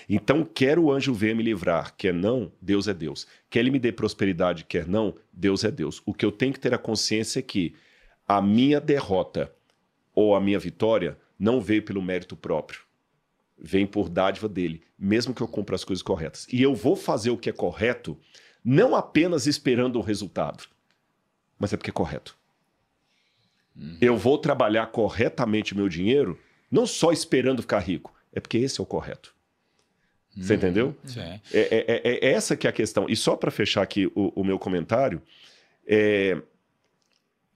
Então, quer o anjo ver me livrar, quer não, Deus é Deus. Quer ele me dê prosperidade, quer não, Deus é Deus. O que eu tenho que ter a consciência é que a minha derrota ou a minha vitória não veio pelo mérito próprio. Vem por dádiva dele, mesmo que eu cumpra as coisas corretas. E eu vou fazer o que é correto, não apenas esperando um resultado, mas é porque é correto. Eu vou trabalhar corretamente o meu dinheiro, não só esperando ficar rico, é porque esse é o correto. Você entendeu? Sim. É essa que é a questão. E só para fechar aqui o meu comentário,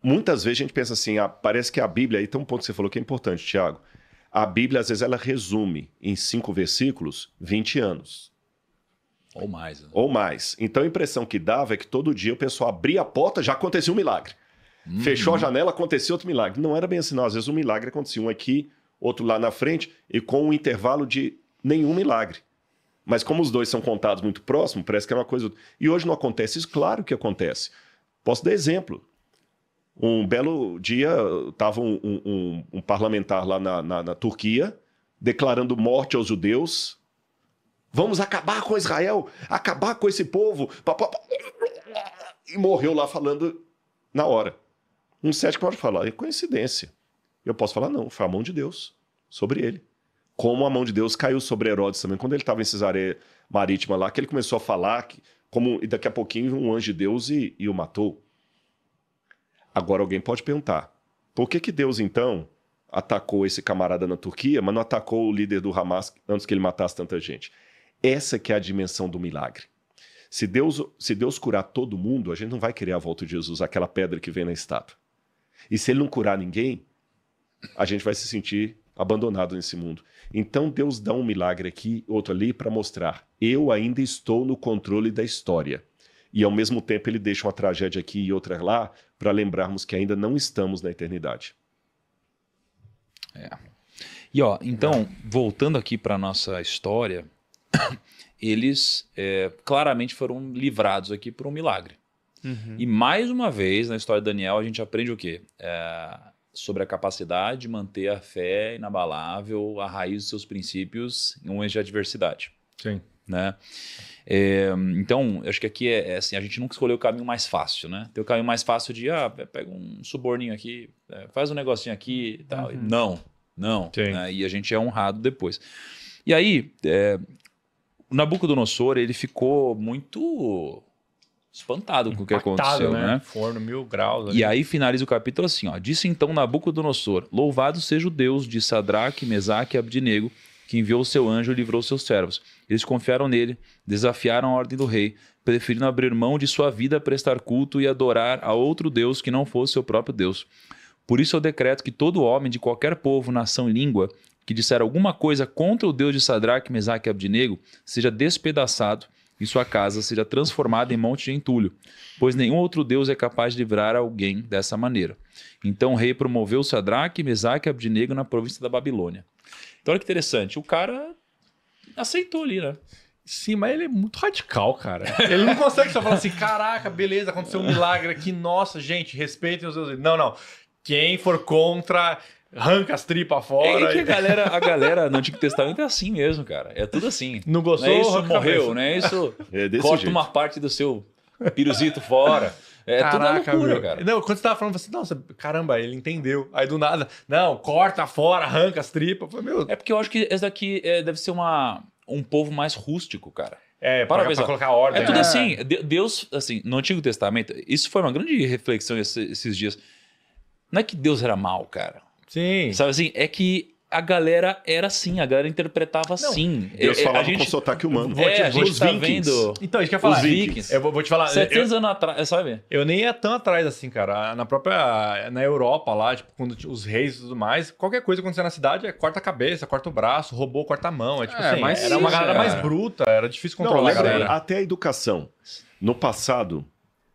muitas vezes a gente pensa assim, parece que a Bíblia, aí tem um ponto que você falou que é importante, Tiago. A Bíblia, às vezes, ela resume em 5 versículos 20 anos. Ou mais. Né? Ou mais. Então a impressão que dava é que todo dia o pessoal abria a porta, já acontecia um milagre. Fechou a janela, acontecia outro milagre. Não era bem assim, não. Às vezes um milagre acontecia, um aqui, outro lá na frente, e com um intervalo de nenhum milagre. Mas como os dois são contados muito próximos, parece que é uma coisa... E hoje não acontece isso? Claro que acontece. Posso dar exemplo. Um belo dia, estava um parlamentar lá na Turquia, declarando morte aos judeus. Vamos acabar com Israel, acabar com esse povo. E morreu lá falando na hora. Um cético pode falar, é coincidência. Eu posso falar, não, foi a mão de Deus sobre ele. Como a mão de Deus caiu sobre Herodes também, quando ele estava em Cesareia Marítima lá, que ele começou a falar, e daqui a pouquinho um anjo de Deus e o matou. Agora alguém pode perguntar, por que Deus então atacou esse camarada na Turquia, mas não atacou o líder do Hamas antes que ele matasse tanta gente? Essa que é a dimensão do milagre. Se Deus curar todo mundo, a gente não vai querer a volta de Jesus, aquela pedra que vem na estátua. E se ele não curar ninguém, a gente vai se sentir abandonado nesse mundo. Então Deus dá um milagre aqui, outro ali, para mostrar, eu ainda estou no controle da história. E ao mesmo tempo ele deixa uma tragédia aqui e outra lá, para lembrarmos que ainda não estamos na eternidade. E então, voltando aqui para a nossa história, eles claramente foram livrados aqui por um milagre. E mais uma vez, na história de Daniel, a gente aprende o quê? Sobre a capacidade de manter a fé inabalável, a raiz dos seus princípios em um momento de adversidade. Sim. Né? Então, eu acho que aqui assim, a gente nunca escolheu o caminho mais fácil, né? Tem o caminho mais fácil de, pega um suborninho aqui, faz um negocinho aqui e tal. Não. Né? E a gente é honrado depois. E aí, o Nabucodonosor, ele ficou muito espantado com o que aconteceu, né? Forno 1000 graus. Ali. E aí finaliza o capítulo assim, disse então Nabucodonosor, louvado seja o Deus de Sadraque, Mesaque e Abdinego, que enviou o seu anjo e livrou seus servos. Eles confiaram nele, desafiaram a ordem do rei, preferindo abrir mão de sua vida a prestar culto e adorar a outro Deus que não fosse seu próprio Deus. Por isso eu decreto que todo homem de qualquer povo, nação e língua que disser alguma coisa contra o Deus de Sadraque, Mesaque e Abdinego seja despedaçado e sua casa seja transformada em monte de entulho, pois nenhum outro Deus é capaz de livrar alguém dessa maneira. Então o rei promoveu Sadraque, Mesaque e Abdinego na província da Babilônia. Então olha que interessante, o cara aceitou ali, né? Sim, mas ele é muito radical, cara. Ele não consegue só falar assim, caraca, beleza, aconteceu um milagre aqui, nossa, gente, respeitem os deuses. Não. Quem for contra, arranca as tripas fora. É que a galera no Antigo Testamento é assim mesmo, cara. É tudo assim. Não gostou? Não é isso, morreu, né? Isso corta jeito. Uma parte do seu piruzito fora. Caraca, tudo loucura, cara. Não, quando você tava falando, você nossa, caramba, ele entendeu. Aí do nada, não, corta fora, arranca as tripas. Falei, É porque eu acho que esse daqui deve ser um povo mais rústico, cara. Pra colocar ordem. É tudo assim. Deus, assim, no Antigo Testamento, isso foi uma grande reflexão esses dias. Não é que Deus era mau, cara. Sim. Sabe assim? É que a galera era assim, a galera interpretava assim. Deus falava com sotaque humano. A gente tá vendo... Então, isso que eu ia falar. Os Vikings. Eu vou te falar... 700 anos atrás, sabe? Eu nem ia tão atrás assim, cara. Na Europa lá, tipo, quando os reis e tudo mais, qualquer coisa acontecer na cidade corta a cabeça, corta o braço, robô, corta a mão. Tipo assim, mas era uma galera mais bruta, era difícil controlar a galera. Até a educação. No passado,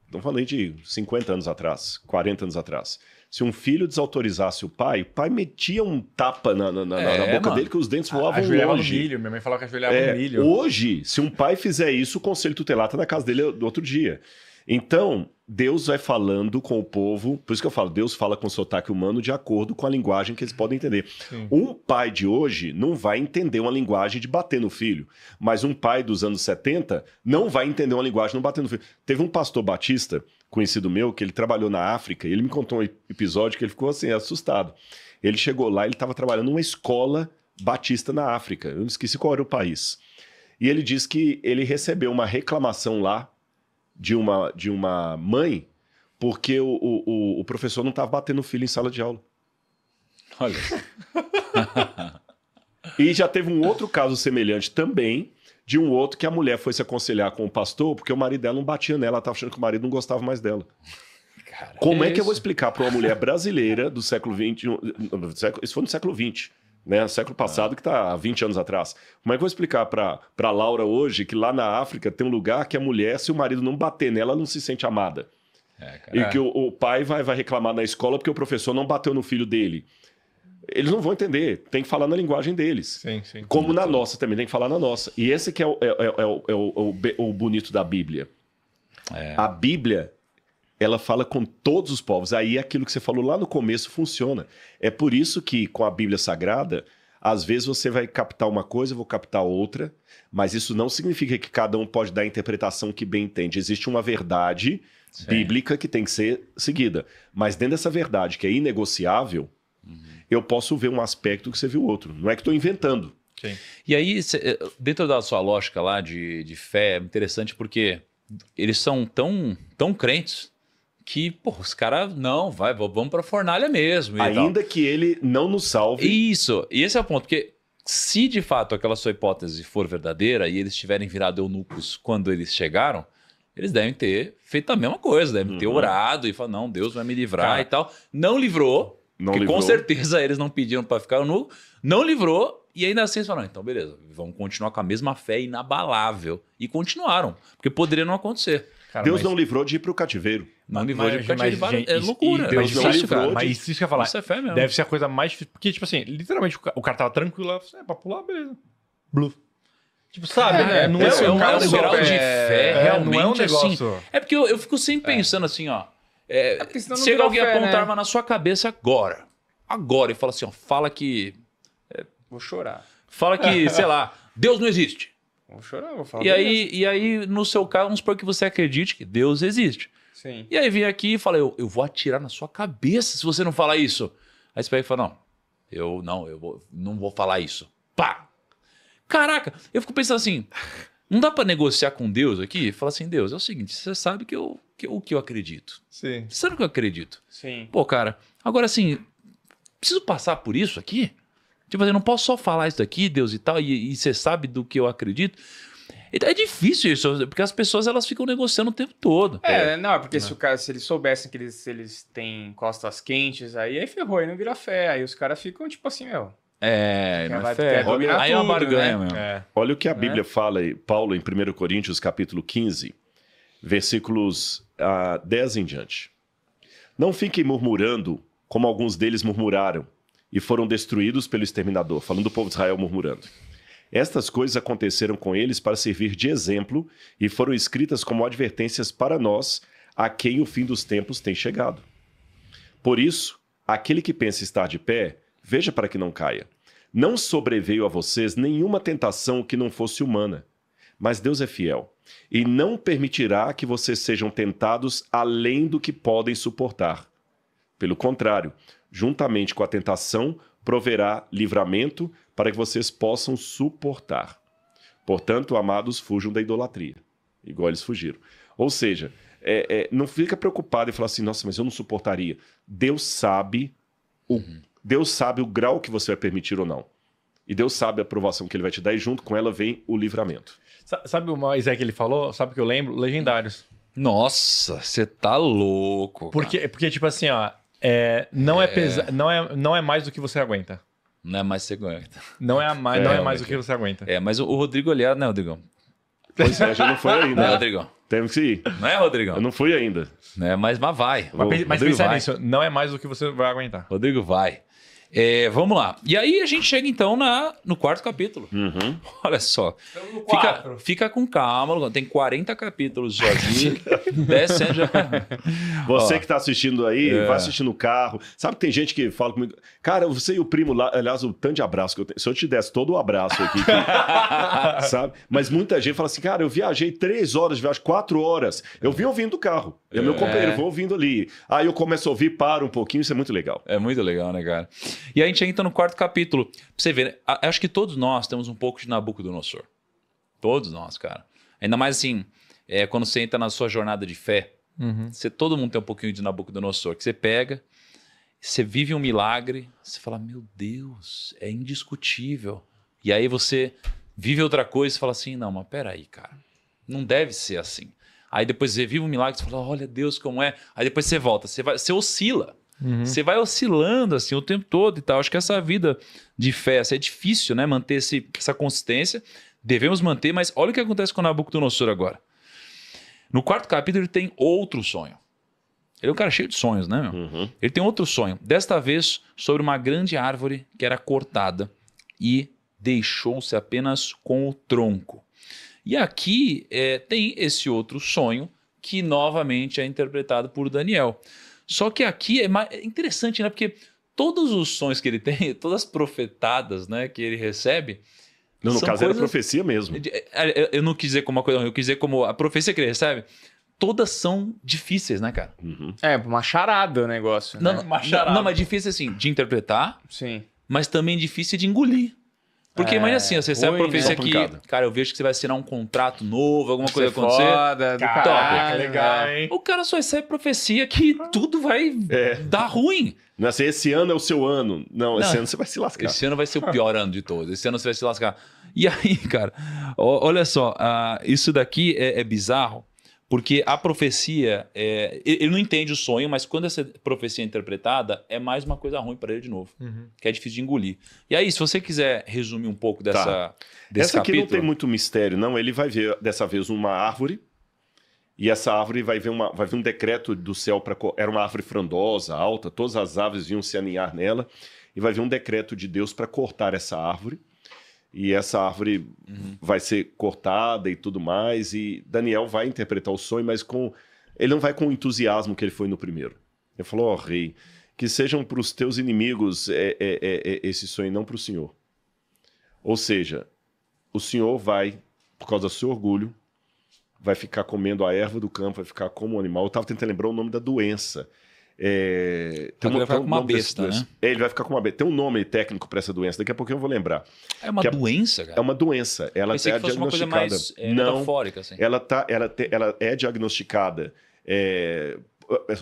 estamos falando aí de 50 anos atrás, 40 anos atrás. Se um filho desautorizasse o pai metia um tapa na boca dele que os dentes voavam ajoelhava longe. no milho, minha mãe falava que ajoelhava no milho. Hoje, se um pai fizer isso, o conselho tutelar está na casa dele do outro dia. Então, Deus vai falando com o povo, por isso que eu falo, Deus fala com sotaque humano de acordo com a linguagem que eles podem entender. Sim. Um pai de hoje não vai entender uma linguagem de bater no filho, mas um pai dos anos 70 não vai entender uma linguagem de não bater no filho. Teve um pastor batista, conhecido meu, que ele trabalhou na África, e ele me contou um episódio que ele ficou assim, assustado. Ele chegou lá, ele estava trabalhando numa escola batista na África, eu não esqueci qual era o país. E ele disse que ele recebeu uma reclamação lá de uma mãe porque o professor não estava batendo o filho em sala de aula. Olha. E já teve um outro caso semelhante também, de um outro que a mulher foi se aconselhar com o pastor porque o marido dela não batia nela, ela estava achando que o marido não gostava mais dela. Cara, Como é que eu vou explicar para uma mulher brasileira do século XX, isso foi no século XX, né? Século passado, que está há 20 anos atrás. Como é que eu vou explicar para Laura hoje que lá na África tem um lugar que a mulher, se o marido não bater nela, ela não se sente amada? E que o pai vai reclamar na escola porque o professor não bateu no filho dele. Eles não vão entender, tem que falar na linguagem deles. Sim, sim. Como na nossa também, tem que falar na nossa. E esse que é o bonito da Bíblia. A Bíblia, ela fala com todos os povos. Aí aquilo que você falou lá no começo funciona. É por isso que com a Bíblia Sagrada, às vezes você vai captar uma coisa, eu vou captar outra, mas isso não significa que cada um pode dar a interpretação que bem entende. Existe uma verdade bíblica que tem que ser seguida. Mas dentro dessa verdade, que é inegociável, eu posso ver um aspecto que você viu outro. Não é que estou inventando. Sim. E aí, dentro da sua lógica lá de fé, é interessante porque eles são tão crentes que, pô, os caras, vamos pra fornalha mesmo. Ainda que ele não nos salve. Isso, e esse é o ponto, porque se de fato aquela sua hipótese for verdadeira e eles tiverem virado eunucos quando eles chegaram, eles devem ter feito a mesma coisa, devem ter orado e falar, não, Deus vai me livrar e tal. Não livrou, porque com certeza eles não pediram para ficar eunuco, não livrou, e ainda assim eles falaram, então beleza, vamos continuar com a mesma fé inabalável. E continuaram, porque poderia não acontecer. Cara, Deus não livrou de ir pro cativeiro. Não livrou de ir pro cativeiro, gente, é loucura. Deus não livrou de... Mas isso que eu ia falar, Isso é fé mesmo. deve ser a coisa mais difícil. Porque, tipo assim, literalmente o cara tava tranquilo lá, pra pular, beleza. Blue. Tipo, sabe, né? Não é um cara grau de fé, realmente, não é um negócio... assim. É porque eu fico sempre pensando assim, ó. porque senão não Chega virou alguém fé, apontar né? arma na sua cabeça agora. Agora. E fala assim, ó. Fala que, Vou chorar. sei lá, Deus não existe. Vou chorar, vou falar. E aí, no seu caso, vamos supor que você acredite que Deus existe. Sim. E aí vem aqui e fala, eu vou atirar na sua cabeça se você não falar isso. Aí você pega e fala, eu não vou falar isso. Pá! Caraca, eu fico pensando assim, não dá pra negociar com Deus aqui? Fala assim, Deus, é o seguinte, você sabe o que eu acredito. Sim. Você sabe o que eu acredito? Sim. Pô, cara, agora assim, preciso passar por isso aqui? Tipo, eu não posso só falar isso daqui, Deus e tal, e você sabe do que eu acredito? É difícil isso, porque as pessoas elas ficam negociando o tempo todo. Não, porque se eles soubessem que eles têm costas quentes, aí ferrou, aí não vira fé. Aí os caras ficam tipo assim, meu. Não é Vai fé. dominar Aí é uma tudo, barganha né? mesmo. Olha o que a Bíblia fala, Paulo, em 1 Coríntios, capítulo 15, versículos 10 em diante. Não fiquem murmurando, como alguns deles murmuraram, e foram destruídos pelo exterminador, falando do povo de Israel murmurando. Estas coisas aconteceram com eles para servir de exemplo e foram escritas como advertências para nós, a quem o fim dos tempos tem chegado. Por isso, aquele que pensa estar de pé, veja para que não caia. Não sobreveio a vocês nenhuma tentação que não fosse humana, mas Deus é fiel e não permitirá que vocês sejam tentados além do que podem suportar. Pelo contrário, juntamente com a tentação, proverá livramento para que vocês possam suportar. Portanto, amados, fujam da idolatria, igual eles fugiram. Ou seja, não fica preocupado e fala assim, nossa, mas eu não suportaria. Deus sabe o grau que você vai permitir ou não. E Deus sabe a aprovação que ele vai te dar e junto com ela vem o livramento. Sabe o Moisés que ele falou? Sabe o que eu lembro? Legendários. Nossa, você tá louco. Porque tipo assim, ó, não é mais do que você aguenta. Não é mais que você aguenta. Não é mais do que você aguenta. Mas o Rodrigo, aliás, né, Rodrigão? Pois é, já não foi ainda. Não é, Rodrigão? Temos que ir. Não é, Rodrigão? Eu não fui ainda. Mas vai. Mas Rodrigo pensa vai. nisso, não é mais do que você vai aguentar. Rodrigo vai. Vamos lá. E aí a gente chega então no quarto capítulo. Uhum. Olha só. Estamos no 4. Fica com calma, tem 40 capítulos só aqui. Descendo já. Você Ó, que tá assistindo aí, vai assistir no carro. Sabe que tem gente que fala comigo, cara, você e o primo lá, aliás, o tanto de abraço que eu tenho. Se eu te desse todo o abraço aqui, sabe? Mas muita gente fala assim, cara, eu viajei 3 horas de viagem, 4 horas. Eu vim ouvindo do carro. E o meu companheiro, vou ouvindo ali. Aí eu começo a ouvir, paro um pouquinho, isso é muito legal. É muito legal, né, cara? E aí a gente chega então no quarto capítulo. Pra você ver, né? Acho que todos nós temos um pouco de Nabucodonosor. Todos nós, cara. Ainda mais assim, quando você entra na sua jornada de fé, todo mundo tem um pouquinho de Nabucodonosor, que você pega, você vive um milagre, você fala, meu Deus, é indiscutível. E aí você vive outra coisa e fala assim, não, mas peraí, cara, não deve ser assim. Aí depois você vive um milagre, você fala, olha Deus como é. Aí depois você volta, você oscila. Você vai oscilando assim o tempo todo e tal. Acho que essa vida de fé é difícil, né? Manter essa consistência. Devemos manter, mas olha o que acontece com o Nabucodonosor agora. No quarto capítulo ele tem outro sonho. Ele é um cara cheio de sonhos, né? Meu? Ele tem outro sonho. Desta vez sobre uma grande árvore que era cortada e deixou-se apenas com o tronco. E aqui tem esse outro sonho que novamente é interpretado por Daniel. Só que aqui é interessante, né? Porque todos os sonhos que ele tem, todas as profetadas, né, que ele recebe... No caso era profecia mesmo. Eu não quis dizer como uma coisa ruim, eu quis dizer como a profecia que ele recebe, todas são difíceis, né, cara? Uma charada o negócio, né? Não, mas difícil assim, de interpretar, Sim. mas também difícil de engolir. Porque imagina assim, você recebe a ruim, profecia né? que, Complicado. cara, eu vejo que você vai assinar um contrato novo, alguma coisa Ser acontecer. foda, do Caraca, caralho, legal, né? hein? O cara só recebe profecia que tudo vai dar ruim. Não é assim, esse ano é o seu ano. Não, esse Não, ano você vai se lascar. Esse ano vai ser o pior ano de todos. Esse ano você vai se lascar. E aí, cara, olha só, isso daqui é bizarro, porque a profecia, ele não entende o sonho, mas quando essa profecia é interpretada, é mais uma coisa ruim para ele de novo, que é difícil de engolir. E aí, se você quiser resumir um pouco desse Essa aqui capítulo... não tem muito mistério, não. Ele vai ver, dessa vez, uma árvore, e essa árvore vai ver um decreto do céu para... Era uma árvore frondosa, alta, todas as aves iam se aninhar nela, e vai ver um decreto de Deus para cortar essa árvore, e essa árvore vai ser cortada e tudo mais, e Daniel vai interpretar o sonho, mas ele não vai com o entusiasmo que ele foi no primeiro. Ele falou, ó rei, que sejam para os teus inimigos esse sonho, não para o Senhor. Ou seja, o Senhor vai, por causa do seu orgulho, vai ficar comendo a erva do campo, vai ficar como um animal. Eu estava tentando lembrar o nome da doença. Ele vai ficar com uma besta, né? Ele vai ficar com uma besta. Tem um nome técnico para essa doença, daqui a pouquinho eu vou lembrar. É uma doença, cara? É uma doença. Ela Pensei é que fosse uma coisa diagnosticada. mais Não, metafórica, assim. ela é diagnosticada.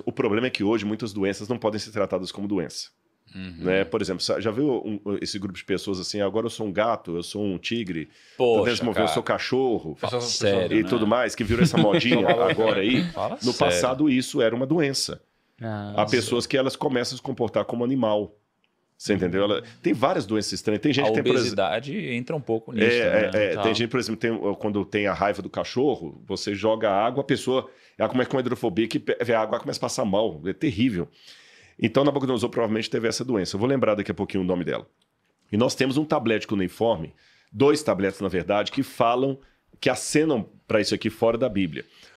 O problema é que hoje muitas doenças não podem ser tratadas como doença. Né? Por exemplo, já viu esse grupo de pessoas assim, agora eu sou um gato, eu sou um tigre, Poxa, eu sou cachorro, sério, e né? tudo mais, que virou essa modinha agora aí. Fala No sério. passado isso era uma doença. Ah, Há pessoas que elas começam a se comportar como animal. Você entendeu? Tem várias doenças estranhas. Tem gente A que tem, por exemplo, obesidade entra um pouco nisso, né? tem gente, por exemplo, quando tem a raiva do cachorro, você joga água, a pessoa, ela começa com hidrofobia, que vê a água, ela começa a passar mal. É terrível. Então, Nabucodonosor provavelmente teve essa doença. Eu vou lembrar daqui a pouquinho o nome dela. E nós temos um tablete cuneiforme, 2 tabletes, na verdade, que acenam para isso aqui fora da Bíblia.